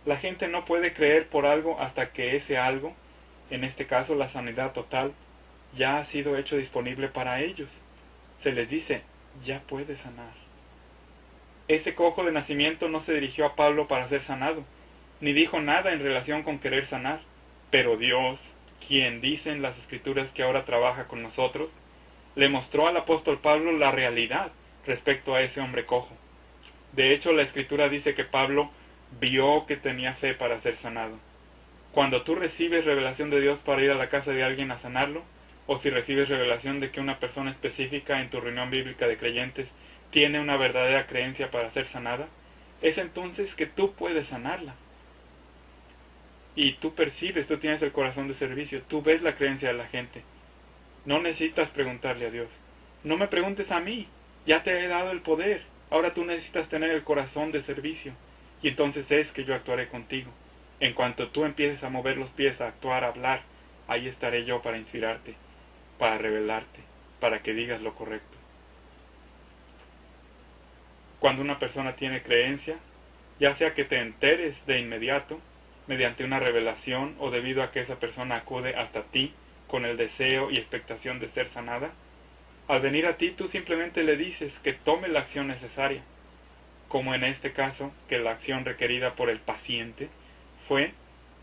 La gente no puede creer por algo hasta que ese algo, en este caso la sanidad total, ya ha sido hecho disponible para ellos. Se les dice, ya puedes sanar. Ese cojo de nacimiento no se dirigió a Pablo para ser sanado, ni dijo nada en relación con querer sanar, pero Dios, quien dice en las Escrituras que ahora trabaja con nosotros, le mostró al apóstol Pablo la realidad respecto a ese hombre cojo. De hecho, la Escritura dice que Pablo vio que tenía fe para ser sanado. Cuando tú recibes revelación de Dios para ir a la casa de alguien a sanarlo, o si recibes revelación de que una persona específica en tu reunión bíblica de creyentes tiene una verdadera creencia para ser sanada, es entonces que tú puedes sanarla. Y tú percibes, tú tienes el corazón de servicio, tú ves la creencia de la gente. No necesitas preguntarle a Dios. No me preguntes a mí, ya te he dado el poder. Ahora tú necesitas tener el corazón de servicio. Y entonces es que yo actuaré contigo. En cuanto tú empieces a mover los pies, a actuar, a hablar, ahí estaré yo para inspirarte, para revelarte, para que digas lo correcto. Cuando una persona tiene creencia, ya sea que te enteres de inmediato, mediante una revelación o debido a que esa persona acude hasta ti con el deseo y expectación de ser sanada, al venir a ti tú simplemente le dices que tome la acción necesaria, como en este caso, que la acción requerida por el paciente fue: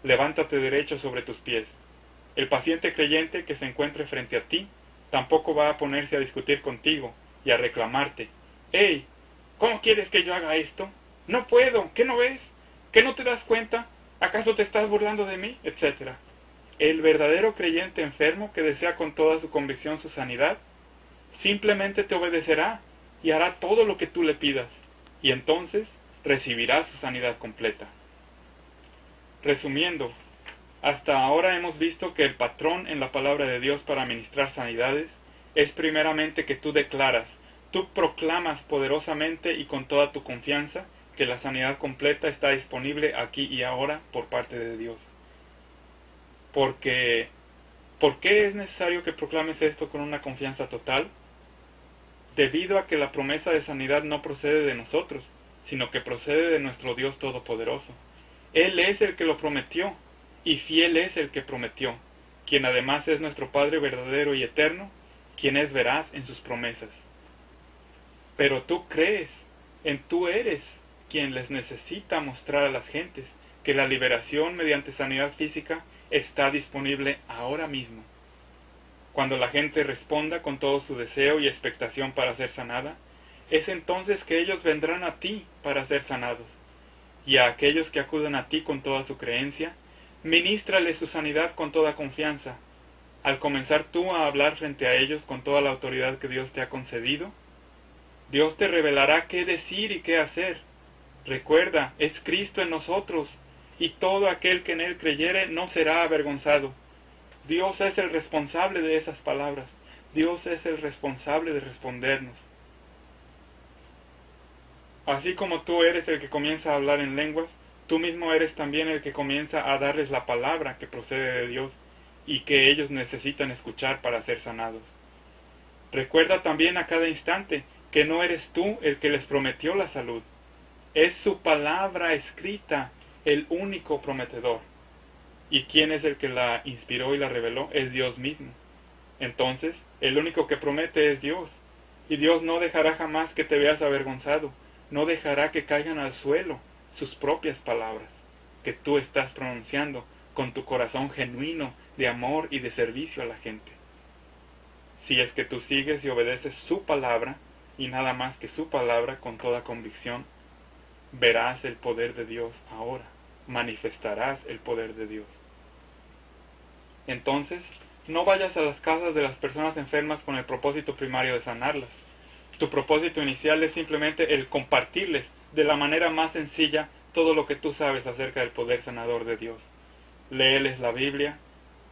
levántate derecho sobre tus pies. El paciente creyente que se encuentre frente a ti tampoco va a ponerse a discutir contigo y a reclamarte: «¡Hey! ¿Cómo quieres que yo haga esto? No puedo, ¿qué no ves? ¿Qué no te das cuenta? ¿Acaso te estás burlando de mí?», etc. El verdadero creyente enfermo que desea con toda su convicción su sanidad, simplemente te obedecerá y hará todo lo que tú le pidas, y entonces recibirá su sanidad completa. Resumiendo, hasta ahora hemos visto que el patrón en la palabra de Dios para ministrar sanidades es primeramente que tú declaras, tú proclamas poderosamente y con toda tu confianza que la sanidad completa está disponible aquí y ahora por parte de Dios. ¿Por qué es necesario que proclames esto con una confianza total? Debido a que la promesa de sanidad no procede de nosotros, sino que procede de nuestro Dios Todopoderoso. Él es el que lo prometió, y fiel es el que prometió, quien además es nuestro Padre verdadero y eterno, quien es veraz en sus promesas. Pero tú crees, tú eres quien les necesita mostrar a las gentes que la liberación mediante sanidad física está disponible ahora mismo. Cuando la gente responda con todo su deseo y expectación para ser sanada, es entonces que ellos vendrán a ti para ser sanados. Y a aquellos que acudan a ti con toda su creencia, ministrales su sanidad con toda confianza. Al comenzar tú a hablar frente a ellos con toda la autoridad que Dios te ha concedido, Dios te revelará qué decir y qué hacer. Recuerda, es Cristo en nosotros, y todo aquel que en Él creyere no será avergonzado. Dios es el responsable de esas palabras. Dios es el responsable de respondernos. Así como tú eres el que comienza a hablar en lenguas, tú mismo eres también el que comienza a darles la palabra que procede de Dios y que ellos necesitan escuchar para ser sanados. Recuerda también a cada instante que no eres tú el que les prometió la salud. Es su palabra escrita el único prometedor. ¿Y quién es el que la inspiró y la reveló? Es Dios mismo. Entonces, el único que promete es Dios. Y Dios no dejará jamás que te veas avergonzado. No dejará que caigan al suelo sus propias palabras, que tú estás pronunciando con tu corazón genuino de amor y de servicio a la gente. Si es que tú sigues y obedeces su palabra, y nada más que su palabra con toda convicción, verás el poder de Dios ahora, manifestarás el poder de Dios. Entonces, no vayas a las casas de las personas enfermas con el propósito primario de sanarlas. Tu propósito inicial es simplemente el compartirles de la manera más sencilla todo lo que tú sabes acerca del poder sanador de Dios. Léeles la Biblia.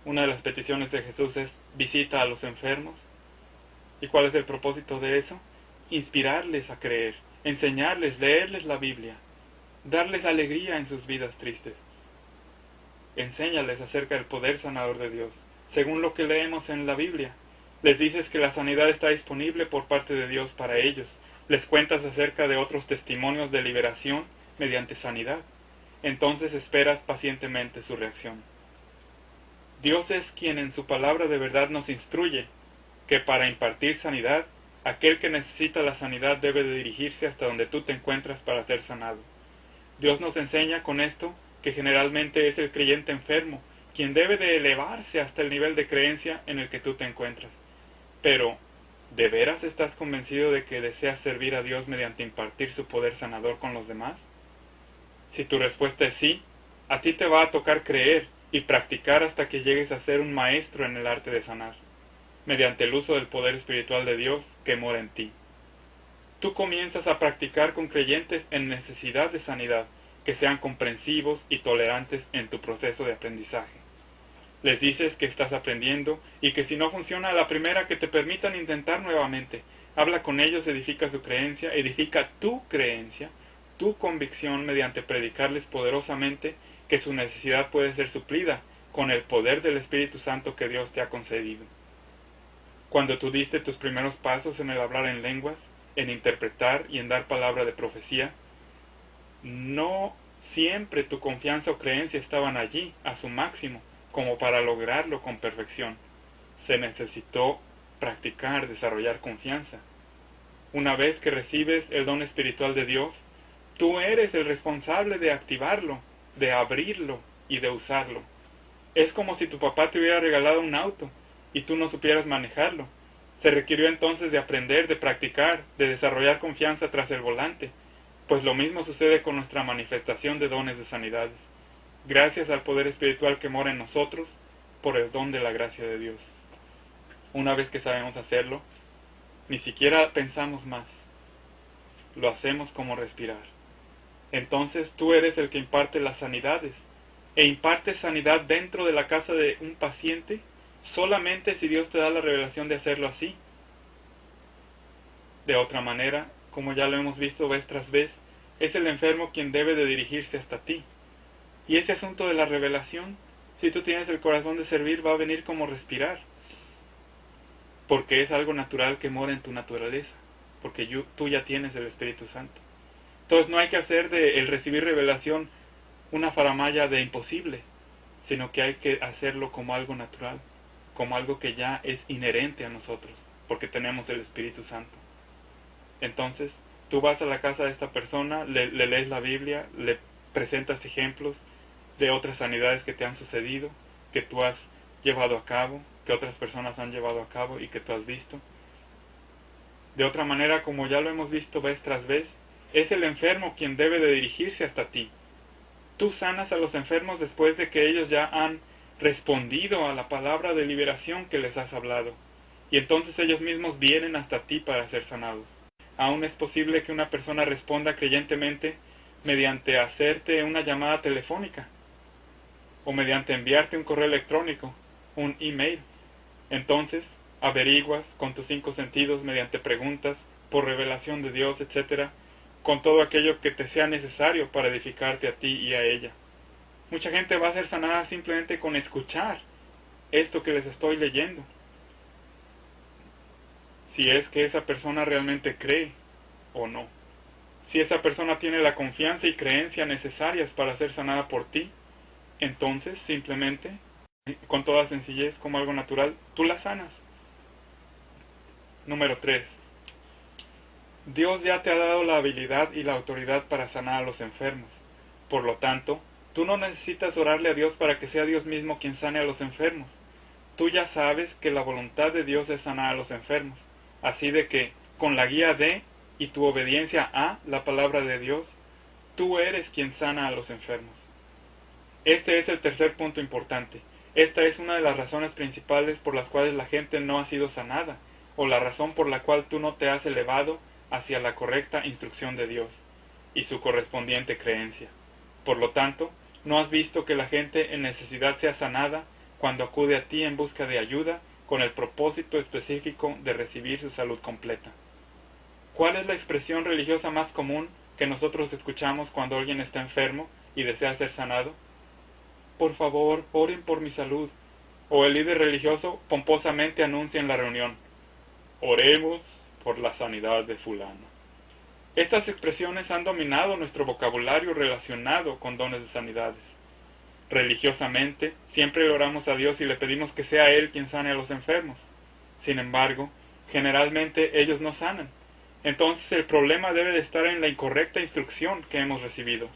Una de las peticiones de Jesús es: visita a los enfermos. ¿Y cuál es el propósito de eso? Inspirarles a creer, enseñarles, leerles la Biblia, darles alegría en sus vidas tristes. Enséñales acerca del poder sanador de Dios, según lo que leemos en la Biblia. Les dices que la sanidad está disponible por parte de Dios para ellos. Les cuentas acerca de otros testimonios de liberación mediante sanidad. entonces esperas pacientemente su reacción. Dios es quien en su palabra de verdad nos instruye que para impartir sanidad, aquel que necesita la sanidad debe de dirigirse hasta donde tú te encuentras para ser sanado. Dios nos enseña con esto que generalmente es el creyente enfermo quien debe de elevarse hasta el nivel de creencia en el que tú te encuentras. Pero, ¿de veras estás convencido de que deseas servir a Dios mediante impartir su poder sanador con los demás? Si tu respuesta es sí, a ti te va a tocar creer y practicar hasta que llegues a ser un maestro en el arte de sanar, mediante el uso del poder espiritual de Dios que mora en ti. Tú comienzas a practicar con creyentes en necesidad de sanidad, que sean comprensivos y tolerantes en tu proceso de aprendizaje. Les dices que estás aprendiendo y que si no funciona a la primera que te permitan intentar nuevamente. Habla con ellos, edifica su creencia, edifica tu creencia, tu convicción mediante predicarles poderosamente que su necesidad puede ser suplida con el poder del Espíritu Santo que Dios te ha concedido. Cuando tú diste tus primeros pasos en el hablar en lenguas, en interpretar y en dar palabra de profecía, no siempre tu confianza o creencia estaban allí a su máximo como para lograrlo con perfección. Se necesitó practicar, desarrollar confianza. Una vez que recibes el don espiritual de Dios, tú eres el responsable de activarlo, de abrirlo y de usarlo. Es como si tu papá te hubiera regalado un auto y tú no supieras manejarlo. Se requirió entonces de aprender, de practicar, de desarrollar confianza tras el volante, pues lo mismo sucede con nuestra manifestación de dones de sanidades, gracias al poder espiritual que mora en nosotros por el don de la gracia de Dios. Una vez que sabemos hacerlo, ni siquiera pensamos más, lo hacemos como respirar. Entonces tú eres el que imparte las sanidades, e impartes sanidad dentro de la casa de un paciente solamente si Dios te da la revelación de hacerlo así. De otra manera, como ya lo hemos visto vez tras vez, es el enfermo quien debe de dirigirse hasta ti. Y ese asunto de la revelación, si tú tienes el corazón de servir, va a venir como respirar, porque es algo natural que mora en tu naturaleza, porque tú ya tienes el Espíritu Santo. Entonces no hay que hacer de el recibir revelación una faramalla de imposible, sino que hay que hacerlo como algo natural, como algo que ya es inherente a nosotros, porque tenemos el Espíritu Santo. Entonces, tú vas a la casa de esta persona, le lees la Biblia, le presentas ejemplos de otras sanidades que te han sucedido, que tú has llevado a cabo, que otras personas han llevado a cabo y que tú has visto. De otra manera, como ya lo hemos visto vez tras vez, es el enfermo quien debe de dirigirse hasta ti. Tú sanas a los enfermos después de que ellos ya han respondido a la palabra de liberación que les has hablado, y entonces ellos mismos vienen hasta ti para ser sanados. Aún es posible que una persona responda creyentemente mediante hacerte una llamada telefónica, o mediante enviarte un correo electrónico, un email. Entonces, averiguas con tus 5 sentidos mediante preguntas, por revelación de Dios, etc., con todo aquello que te sea necesario para edificarte a ti y a ella. Mucha gente va a ser sanada simplemente con escuchar esto que les estoy leyendo. Si es que esa persona realmente cree o no. Si esa persona tiene la confianza y creencia necesarias para ser sanada por ti, entonces simplemente, con toda sencillez, como algo natural, tú la sanas. Número 3. Dios ya te ha dado la habilidad y la autoridad para sanar a los enfermos. Por lo tanto, tú no necesitas orarle a Dios para que sea Dios mismo quien sane a los enfermos. Tú ya sabes que la voluntad de Dios es sanar a los enfermos. Así de que, con la guía de y tu obediencia a la palabra de Dios, tú eres quien sana a los enfermos. Este es el tercer punto importante. Esta es una de las razones principales por las cuales la gente no ha sido sanada, o la razón por la cual tú no te has elevado hacia la correcta instrucción de Dios y su correspondiente creencia. Por lo tanto, no has visto que la gente en necesidad sea sanada cuando acude a ti en busca de ayuda con el propósito específico de recibir su salud completa. ¿Cuál es la expresión religiosa más común que nosotros escuchamos cuando alguien está enfermo y desea ser sanado? Por favor, oren por mi salud. O el líder religioso pomposamente anuncia en la reunión: oremos por la sanidad de fulano. Estas expresiones han dominado nuestro vocabulario relacionado con dones de sanidades. Religiosamente, siempre oramos a Dios y le pedimos que sea Él quien sane a los enfermos. Sin embargo, generalmente ellos no sanan. Entonces el problema debe de estar en la incorrecta instrucción que hemos recibido.